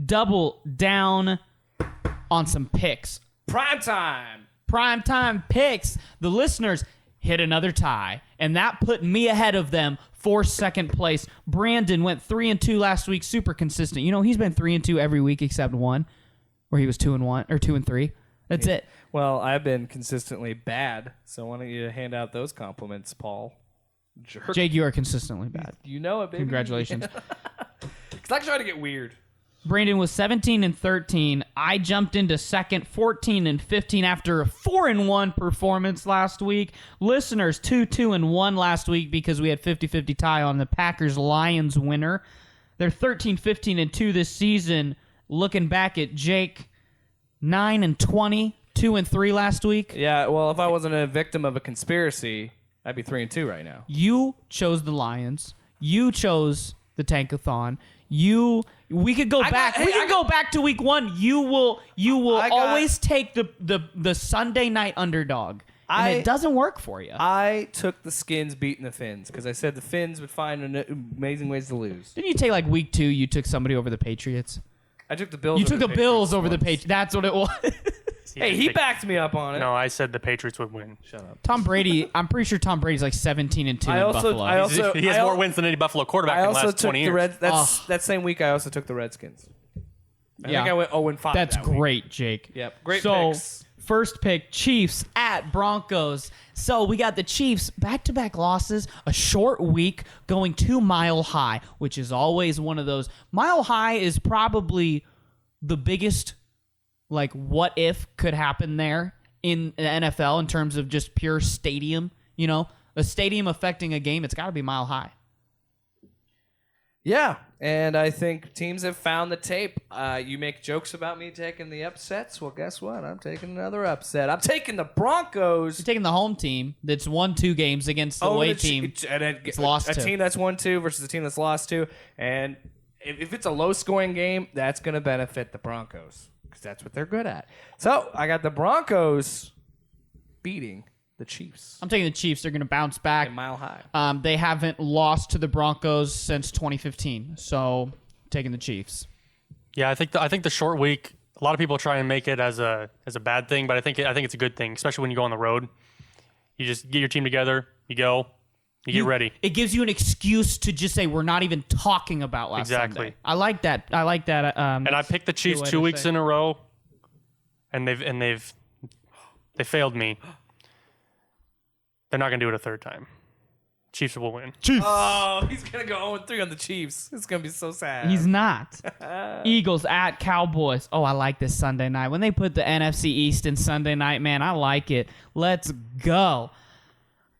double down on some picks. Primetime picks. The listeners hit another tie, and that put me ahead of them for second place. Brandon went 3-2 last week, super consistent. You know, he's been 3-2 every week except one, where he was 2-1 or 2-3. That's it. Well, I've been consistently bad, so why don't you hand out those compliments, Paul? Jerk. Jake, you are consistently bad. You know it, baby. Congratulations. Because I trying to get weird. Brandon was 17-13. I jumped into second, 14-15 after a 4-1 performance last week. Listeners, 2-2-1 last week because we had 50-50 tie on the Packers-Lions winner. They're 13-15-2 this season. Looking back at Jake, 9-20, 2-3 last week. Yeah, well, if I wasn't a victim of a conspiracy, I'd be 3-2 right now. You chose the Lions. You chose the Tankathon. We could go back. We could go back to week 1. You will always take the Sunday night underdog. And it doesn't work for you. I took the Skins beating the Finns because I said the Finns would find amazing ways to lose. Didn't you take like week 2? You took somebody over the Patriots. I took the Bills. You took the Bills over the Patriots. That's what it was. Hey, he backed me up on it. No, I said the Patriots would win. Shut up. Tom Brady. I'm pretty sure Tom Brady's like 17-2 in Buffalo. He has more wins than any Buffalo quarterback in the last 20 years. That same week, I also took the Redskins. I think I went 0-5. That's that week. great, Jake. Yep, great so, picks. First pick, Chiefs at Broncos. So we got the Chiefs, back-to-back losses, a short week, going to Mile High, which is always one of those. Mile High is probably the biggest, like, what if could happen there in the NFL in terms of just pure stadium. You know, a stadium affecting a game, it's got to be Mile High. Yeah, and I think teams have found the tape. You make jokes about me taking the upsets. Well, guess what? I'm taking another upset. I'm taking the Broncos. You're taking the home team that's won 2 games against the away team that's lost 2. A team that's won 2 versus a team that's lost 2. And if it's a low-scoring game, that's going to benefit the Broncos because that's what they're good at. So I got the Broncos beating the Chiefs. I'm taking the Chiefs. They're going to bounce back. In Mile High. They haven't lost to the Broncos since 2015, so taking the Chiefs. Yeah, I think the short week. A lot of people try and make it as a bad thing, but I think it's a good thing, especially when you go on the road. You just get your team together. You go. You get ready. It gives you an excuse to just say we're not even talking about last Sunday. I like that. And I picked the Chiefs 2 weeks in a row, and they failed me. They're not going to do it a third time. Chiefs will win. Chiefs. Oh, he's going to go 0-3 on the Chiefs. It's going to be so sad. He's not. Eagles at Cowboys. Oh, I like this Sunday night. When they put the NFC East in Sunday night, man, I like it. Let's go.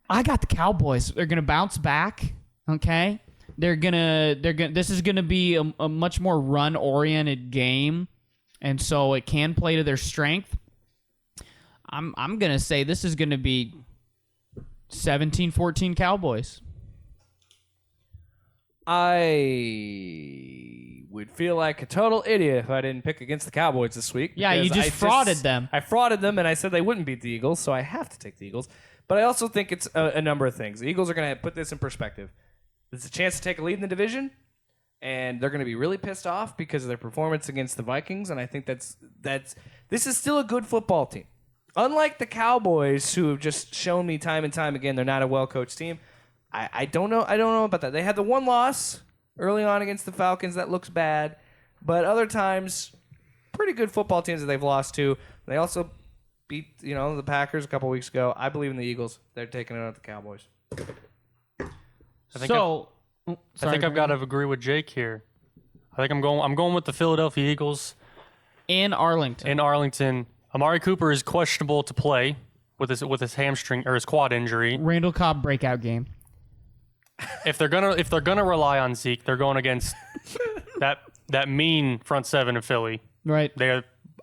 I got the Cowboys. They're going to bounce back, okay? This is going to be a much more run-oriented game, and so it can play to their strength. I'm going to say this is going to be 17-14 Cowboys. I would feel like a total idiot if I didn't pick against the Cowboys this week. Yeah, you just frauded them. I frauded them, and I said they wouldn't beat the Eagles, so I have to take the Eagles. But I also think it's a number of things. The Eagles are going to put this in perspective. It's a chance to take a lead in the division, and they're going to be really pissed off because of their performance against the Vikings, and I think this is still a good football team. Unlike the Cowboys, who have just shown me time and time again they're not a well-coached team, I don't know about that. They had the one loss early on against the Falcons that looks bad, but other times, pretty good football teams that they've lost to. They also beat the Packers a couple weeks ago. I believe in the Eagles. They're taking it out the Cowboys. I think I've got to agree with Jake here. I think I'm going with the Philadelphia Eagles in Arlington. Amari Cooper is questionable to play with his hamstring or his quad injury. Randall Cobb breakout game. If they're gonna rely on Zeke, they're going against that mean front seven of Philly. Right.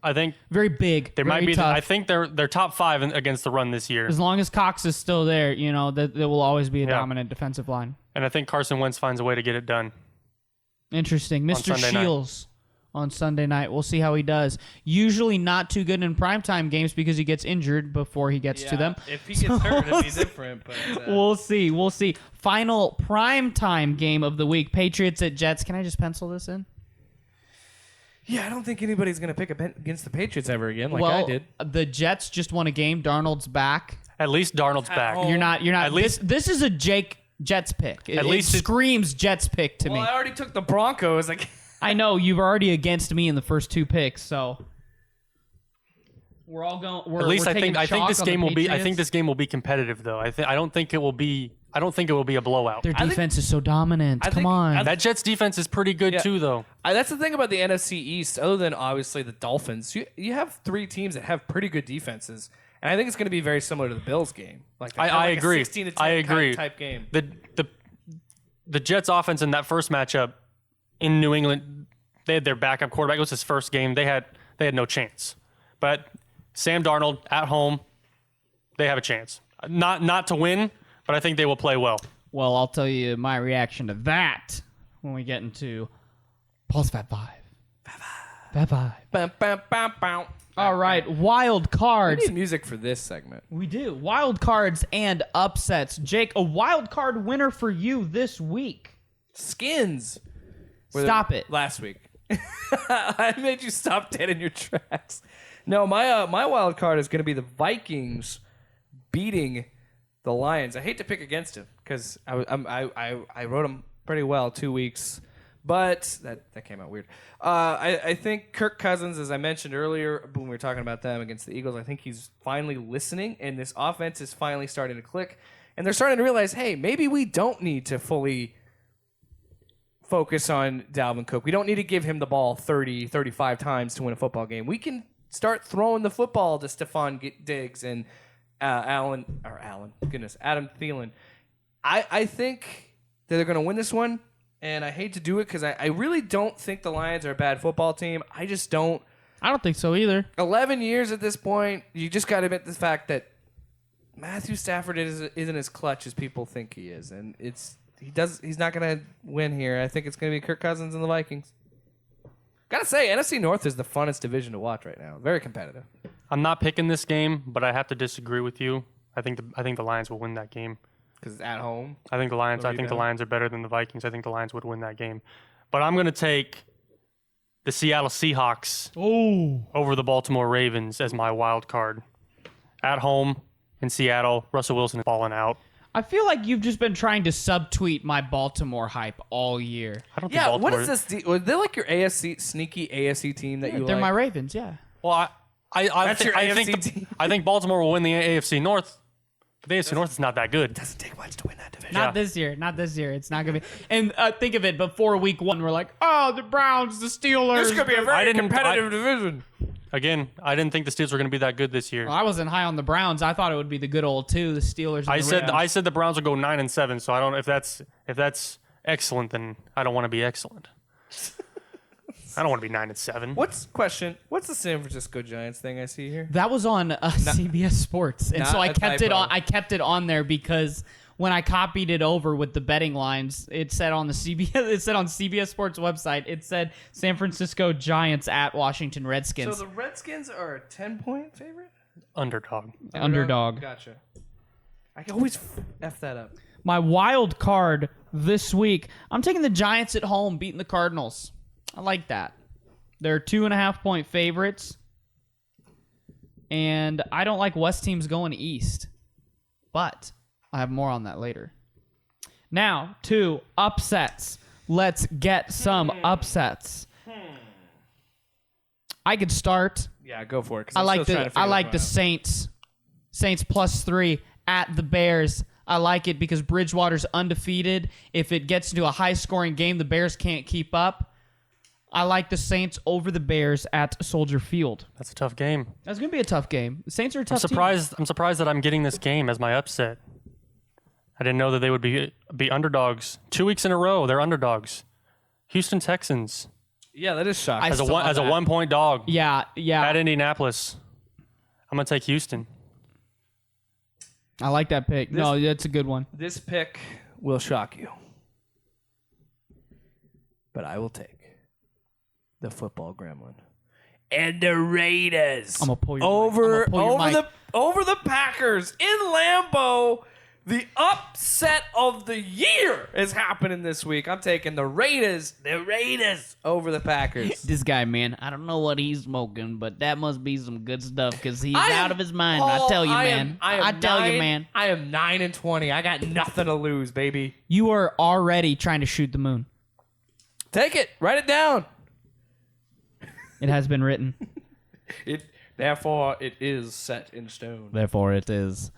I think very big. They very might be. tough. I think they're top 5 against the run this year. As long as Cox is still there, there will always be a dominant defensive line. And I think Carson Wentz finds a way to get it done. Interesting, Mr. Shields on Sunday night. We'll see how he does. Usually not too good in primetime games because he gets injured before he gets to them. If he gets hurt, it'll be different. But We'll see. Final primetime game of the week: Patriots at Jets. Can I just pencil this in? Yeah, I don't think anybody's going to pick against the Patriots ever again like well, I did. the Jets just won a game. Darnold's back. At least Darnold's back. home. You're not. At least- this is a Jake Jets pick. It least it- screams Jets pick to Well, me. I already took the Broncos. Like, I know you've already against me in the first 2 picks, so we're all going. At least I think this game will be. I think Patriots. this game will be competitive, though. I don't think it will be. I don't think it will be a blowout. Their defense is so dominant. I Come think- on. That Jets defense is pretty good too, though. that's the thing about the NFC East. Other than obviously the Dolphins, you have 3 teams that have pretty good defenses, and I think it's going to be very similar to the Bills game. I agree. A 16 to 10 I agree. type game. The Jets offense in that first matchup in New England, they had their backup quarterback. It was his first game. They had no chance. But Sam Darnold at home, they have a chance. Not to win, but I think they will play well. Well, I'll tell you my reaction to that when we get into Pulse Fat 5. Fat 5. Bam, bam, bam, bam. All right, wild We cards. need music for this segment. We do. Wild cards and upsets. Jake, a wild card winner for you this week. Skins. Stop it. Last week. I made you stop dead in your tracks. No, my wild card is going to be the Vikings beating the Lions. I hate to pick against them because I wrote them pretty well 2 weeks, but that came out weird. I think Kirk Cousins, as I mentioned earlier when we were talking about them against the Eagles, I think he's finally listening, and this offense is finally starting to click, and they're starting to realize, hey, maybe we don't need to fully focus on Dalvin Cook. We don't need to give him the ball 30, 35 times to win a football game. We can start throwing the football to Stephon Diggs and Adam Thielen. I think that they're going to win this one, and I hate to do it because I really don't think the Lions are a bad football team. I just don't. I don't think so either. 11 years at this point, you just got to admit the fact that Matthew Stafford isn't as clutch as people think he is, and he's not going to win here. I think it's going to be Kirk Cousins and the Vikings. Gotta say, NFC North is the funnest division to watch right now. Very competitive. I'm not picking this game, but I have to disagree with you. I think the Lions will win that game. Because it's at home. I think the Lions are better than the Vikings. I think the Lions would win that game. But I'm going to take the Seattle Seahawks over the Baltimore Ravens as my wild card. At home in Seattle, Russell Wilson is falling out. I feel like you've just been trying to subtweet my Baltimore hype all year. I don't think Yeah, Baltimore. what is this? They're like your sneaky AFC team that you like. They're my Ravens, yeah. Well, That's your AFC team. I think Baltimore will win the AFC North. But the AFC North is not that good. Doesn't take much to win that division. Not this year. Not this year. It's not going to be. And think of it, before week 1, we're like, oh, the Browns, the Steelers. This could be a very competitive division. Again, I didn't think the Steelers were going to be that good this year. Well, I wasn't high on the Browns. I thought it would be the good old 2, the Steelers. And I said the Browns would go 9-7. So I don't know if that's excellent. Then I don't want to be excellent. I don't want to be 9-7. What's the San Francisco Giants thing I see here? That was on CBS Sports, and so I a kept it typo. on. I kept it on there because when I copied it over with the betting lines, it said on the CBS. It said on CBS Sports website. It said San Francisco Giants at Washington Redskins. So the Redskins are a 10-point favorite? Underdog. Underdog. Gotcha. I can always F that up. My wild card this week, I'm taking the Giants at home, beating the Cardinals. I like that. They're 2.5-point favorites. And I don't like West teams going east. But I have more on that later. Now, to upsets. Let's get some upsets. I could start. Yeah, go for it. I like the Saints. Saints +3 at the Bears. I like it because Bridgewater's undefeated. If it gets into a high-scoring game, the Bears can't keep up. I like the Saints over the Bears at Soldier Field. That's a tough game. That's going to be a tough game. The Saints are a tough team. I'm surprised that I'm getting this game as my upset. I didn't know that they would be underdogs 2 weeks in a row. They're underdogs. Houston Texans Yeah, that is shocking. as a 1-point dog Yeah. at Indianapolis. I'm gonna take Houston. I like that pick. No, that's a good one. This pick will shock you. But I will take the football gremlin. And the Raiders. I'm gonna pull your mic. over the Packers in Lambeau. The upset of the year is happening this week. I'm taking the Raiders over the Packers. This guy, man, I don't know what he's smoking, but that must be some good stuff because he's out of his mind. I tell you, man. I tell you, man. I am 9-20. I got nothing to lose, baby. You are already trying to shoot the moon. Take it. Write it down. It has been written. Therefore, it is set in stone. Therefore, it is.